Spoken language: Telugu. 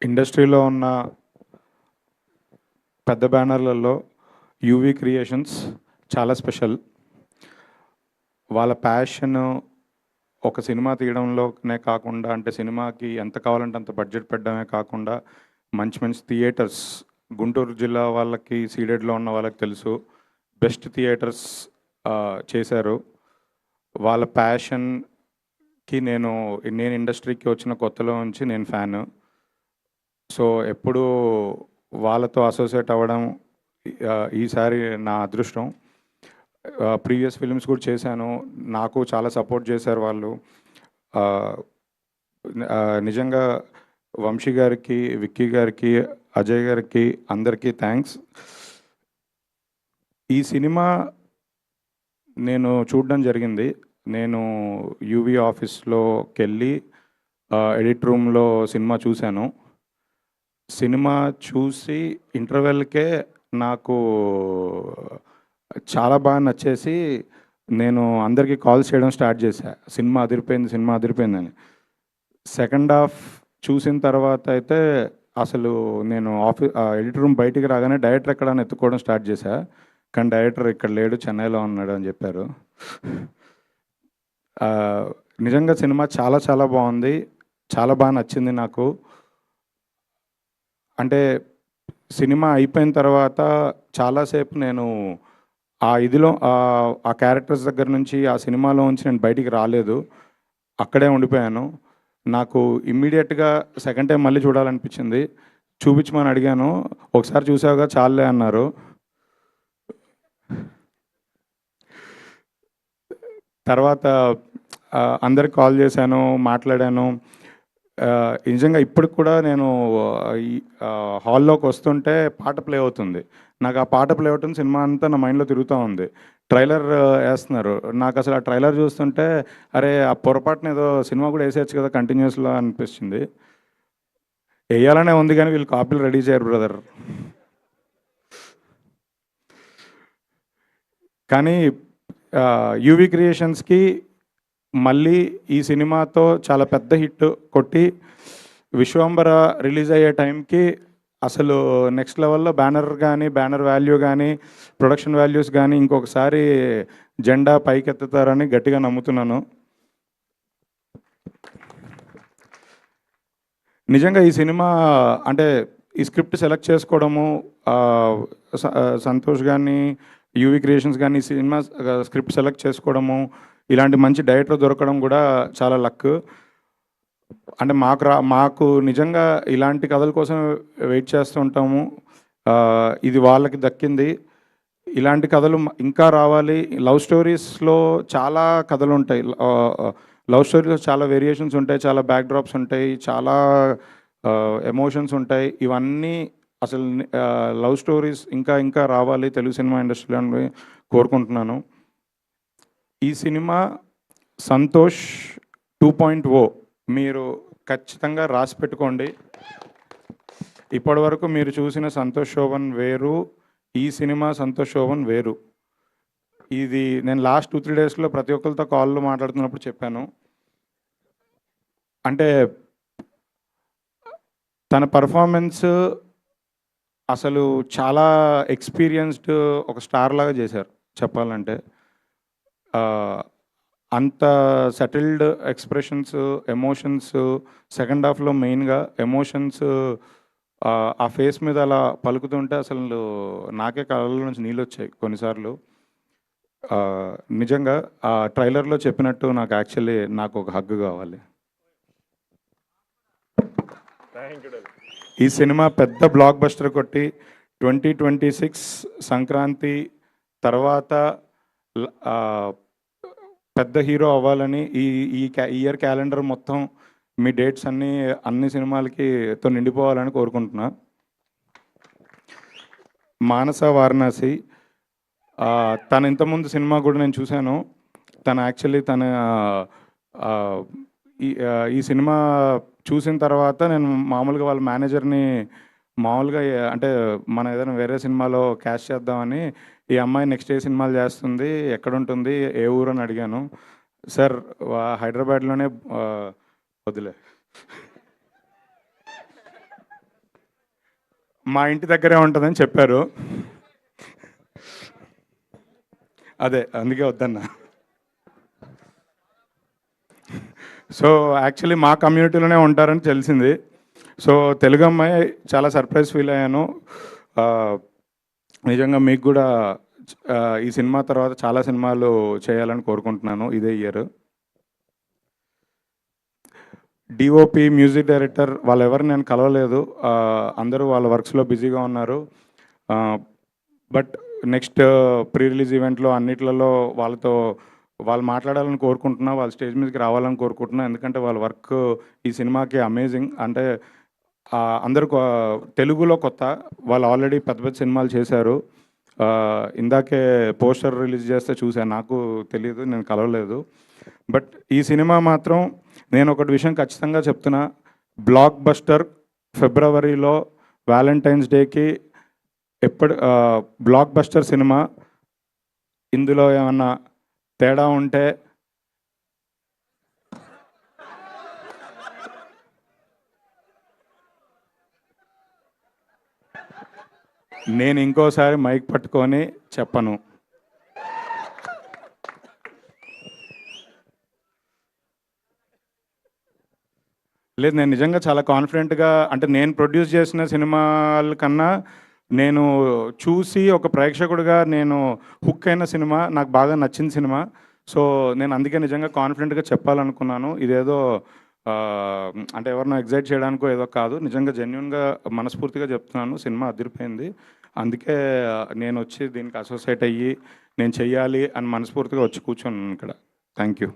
ఇండస్ట్రీలో ఉన్న పెద్ద బ్యానర్లలో యూవీ క్రియేషన్స్ చాలా స్పెషల్. వాళ్ళ ప్యాషన్ ఒక సినిమా తీయడంలోనే కాకుండా, అంటే సినిమాకి ఎంత కావాలంటే అంత బడ్జెట్ పెట్టడమే కాకుండా మంచి మంచి థియేటర్స్, గుంటూరు జిల్లా వాళ్ళకి, సీడెడ్లో ఉన్న వాళ్ళకి తెలుసు, బెస్ట్ థియేటర్స్ చేశారు. వాళ్ళ ప్యాషన్కి నేను ఇండస్ట్రీకి వచ్చిన కొత్తలో నుంచి నేను ఫ్యాను. సో ఎప్పుడు వాళ్ళతో అసోసియేట్ అవ్వడం ఈసారి నా అదృష్టం. ప్రీవియస్ ఫిల్మ్స్ కూడా చేశాను, నాకు చాలా సపోర్ట్ చేశారు వాళ్ళు. నిజంగా వంశీ గారికి, విక్కీ గారికి, అజయ్ గారికి, అందరికీ థ్యాంక్స్. ఈ సినిమా నేను చూడడం జరిగింది. నేను యూవీ ఆఫీస్లోకి వెళ్ళి ఎడిట్ రూమ్లో సినిమా చూశాను. సినిమా చూసి ఇంటర్వెల్కే నాకు చాలా బాగా నచ్చేసి నేను అందరికీ కాల్స్ చేయడం స్టార్ట్ చేశా, సినిమా అదిరిపోయిందని. సెకండ్ హాఫ్ చూసిన తర్వాత అయితే అసలు నేను ఎడిటర్ రూమ్ బయటికి రాగానే డైరెక్టర్ ఎక్కడ అని ఎత్తుకోవడం స్టార్ట్ చేశా. కానీ డైరెక్టర్ ఇక్కడ లేడు, చెన్నైలో ఉన్నాడు అని చెప్పారు. నిజంగా సినిమా చాలా చాలా బాగుంది, చాలా బాగా నచ్చింది నాకు. అంటే సినిమా అయిపోయిన తర్వాత చాలాసేపు నేను ఆ క్యారెక్టర్స్ దగ్గర నుంచి, ఆ సినిమాలో నుంచి నేను బయటికి రాలేదు, అక్కడే ఉండిపోయాను. నాకు ఇమ్మీడియట్గా సెకండ్ టైం మళ్ళీ చూడాలనిపించింది. చూపించమని అడిగాను, ఒకసారి చూసావుగా చాలే అన్నారు. తర్వాత అందరికి కాల్ చేశాను, మాట్లాడాను. నిజంగా ఇప్పటికి కూడా నేను ఈ హాల్లోకి వస్తుంటే పాట ప్లే అవుతుంది, నాకు ఆ పాట ప్లే అవుతుంది, సినిమా అంతా నా మైండ్లో తిరుగుతూ ఉంది. ట్రైలర్ వేస్తున్నారు, నాకు అసలు ఆ ట్రైలర్ చూస్తుంటే అరే ఆ పొరపాటున ఏదో సినిమా కూడా వేసేయచ్చు కదా కంటిన్యూస్లో అనిపిస్తుంది. వేయాలనే ఉంది కానీ వీళ్ళు కాపీలు రెడీ చేయరు బ్రదర్. కానీ యూవీ క్రియేషన్స్కి మళ్ళీ ఈ సినిమాతో చాలా పెద్ద హిట్ కొట్టి విశ్వంబర రిలీజ్ అయ్యే టైంకి అసలు నెక్స్ట్ లెవెల్లో బ్యానర్ వాల్యూ కానీ, ప్రొడక్షన్ వాల్యూస్ కానీ ఇంకొకసారి జెండా పైకెత్తుతారని గట్టిగా నమ్ముతున్నాను. నిజంగా ఈ సినిమా అంటే ఈ స్క్రిప్ట్ సెలెక్ట్ చేసుకోవడము, సంతోష్ కానీ, యూవీ క్రియేషన్స్ కానీ సినిమా స్క్రిప్ట్ సెలెక్ట్ చేసుకోవడము, ఇలాంటి మంచి డైరెక్టర్ దొరకడం కూడా చాలా లక్. అంటే మాకు నిజంగా ఇలాంటి కథల కోసం వెయిట్ చేస్తూ ఉంటాము, ఇది వాళ్ళకి దక్కింది. ఇలాంటి కథలు ఇంకా రావాలి. లవ్ స్టోరీస్లో చాలా కథలు ఉంటాయి, లవ్ స్టోరీలో చాలా వేరియేషన్స్ ఉంటాయి, చాలా బ్యాక్ డ్రాప్స్ ఉంటాయి, చాలా ఎమోషన్స్ ఉంటాయి. ఇవన్నీ అసలు లవ్ స్టోరీస్ ఇంకా ఇంకా రావాలి తెలుగు సినిమా ఇండస్ట్రీలో అని కోరుకుంటున్నాను. ఈ సినిమా సంతోష్ 2.0 మీరు ఖచ్చితంగా రాసి పెట్టుకోండి. ఇప్పటి వరకు మీరు చూసిన సంతోష్ శోభన్ వేరు, ఈ సినిమా సంతోష్ శోభన్ వేరు. ఇది నేను లాస్ట్ 2-3 డేస్లో ప్రతి ఒక్కరితో కాల్లో మాట్లాడుతున్నప్పుడు చెప్పాను. అంటే తన పర్ఫార్మెన్స్ అసలు చాలా ఎక్స్పీరియన్స్డ్ ఒక స్టార్ లాగా చేశారు చెప్పాలంటే. అంత సెటిల్డ్ ఎక్స్ప్రెషన్స్, ఎమోషన్స్, సెకండ్ హాఫ్లో మెయిన్గా ఎమోషన్స్ ఆ ఫేస్ మీద అలా పలుకుతుంటే అసలు నాకే కళ్ళ నుంచి నీళ్ళు వచ్చాయి కొన్నిసార్లు. నిజంగా ఆ ట్రైలర్లో చెప్పినట్టు నాకు ఒక హగ్గు కావాలి. ఈ సినిమా పెద్ద బ్లాక్ బస్టర్ కొట్టి 2026 సంక్రాంతి తర్వాత పెద్ద హీరో అవ్వాలని ఈ ఇయర్ క్యాలెండర్ మొత్తం మీ డేట్స్ అన్ని సినిమాలతో నిండిపోవాలని కోరుకుంటున్నా. మానస వారణాసి తన ఇంతకుముందు సినిమా కూడా నేను చూశాను. ఈ సినిమా చూసిన తర్వాత నేను మామూలుగా వాళ్ళ మేనేజర్ని అంటే మనం ఏదైనా వేరే సినిమాలో క్యాస్ట్ చేద్దామని, ఈ అమ్మాయి నెక్స్ట్ ఏ సినిమాలు చేస్తుంది, ఎక్కడుంటుంది, ఏ ఊరు అని అడిగాను. సార్ హైదరాబాద్లోనే వదిలే మా ఇంటి దగ్గరే ఉంటుందని చెప్పారు. అదే అందుకే వద్దన్నా. సో, యాక్చువల్లీ మా కమ్యూనిటీలోనే ఉంటారని తెలిసింది. సో, తెలుగు అమ్మాయి చాలా సర్ప్రైజ్ ఫీల్ అయ్యాను. ఆహ్, నిజంగా మీకు గూడా ఈ సినిమా తర్వాత చాలా సినిమాలు చేయాలని కోరుకుంటున్నాను ఇదే ఇయర్. డీఓపీ, మ్యూజిక్ డైరెక్టర్ వాళ్ళెవరిని నేను కలవలేదు. అందరూ వాళ్ళ వర్క్స్‌లో బిజీగా ఉన్నారు. ఆహ్, బట్ నెక్స్ట్ ప్రీ రిలీజ్ ఈవెంట్‌లో అన్నిట్లలో వాళ్ళతో వాళ్ళు మాట్లాడాలని కోరుకుంటున్నా. వాళ్ళు స్టేజ్ మీదకి రావాలని కోరుకుంటున్నా. ఎందుకంటే వాళ్ళ వర్క్ ఈ సినిమాకి అమేజింగ్. అంటే అందరూ తెలుగులో కొత్త. వాళ్ళు ఆల్రెడీ పెద్ద పెద్ద సినిమాలు చేశారు. ఇందాకే పోస్టర్ రిలీజ్ చేస్తే చూసాను. నాకు తెలీదు. నేను కలవలేదు. బట్ ఈ సినిమా మాత్రం నేను ఒకటి విషయం ఖచ్చితంగా చెప్తున్నా. బ్లాక్ బస్టర్ ఫిబ్రవరిలో వాలంటైన్స్ డేకి బ్లాక్ బస్టర్ సినిమా. ఇందులో ఏమన్నా తేడా ఉంటే నేను ఇంకోసారి మైక్ పట్టుకొని చెప్పను. లేదు, నేను నిజంగా చాలా కాన్ఫిడెంట్‌గా, అంటే నేను ప్రొడ్యూస్ చేసిన సినిమాల కన్నా నేను చూసి ఒక ప్రేక్షకుడిగా నేను హుక్ అయిన సినిమా, నాకు బాగా నచ్చిన సినిమా. సో, నేను అందుకే నిజంగా కాన్ఫిడెంట్‌గా చెప్పాలనుకున్నాను. ఇదేదో అంటే ఎవరినో ఎక్సైట్ చేయడానికో ఏదో కాదు. నిజంగా జెన్యూన్‌గా మనస్ఫూర్తిగా చెప్తున్నాను. సినిమా అదిరిపోయింది. అందుకే నేనొచ్చి దీనికి అసోసియేట్ అయ్యి నేను చెయ్యాలి అని మనస్ఫూర్తిగా వచ్చి కూర్చున్నాను ఇక్కడ. Thank you.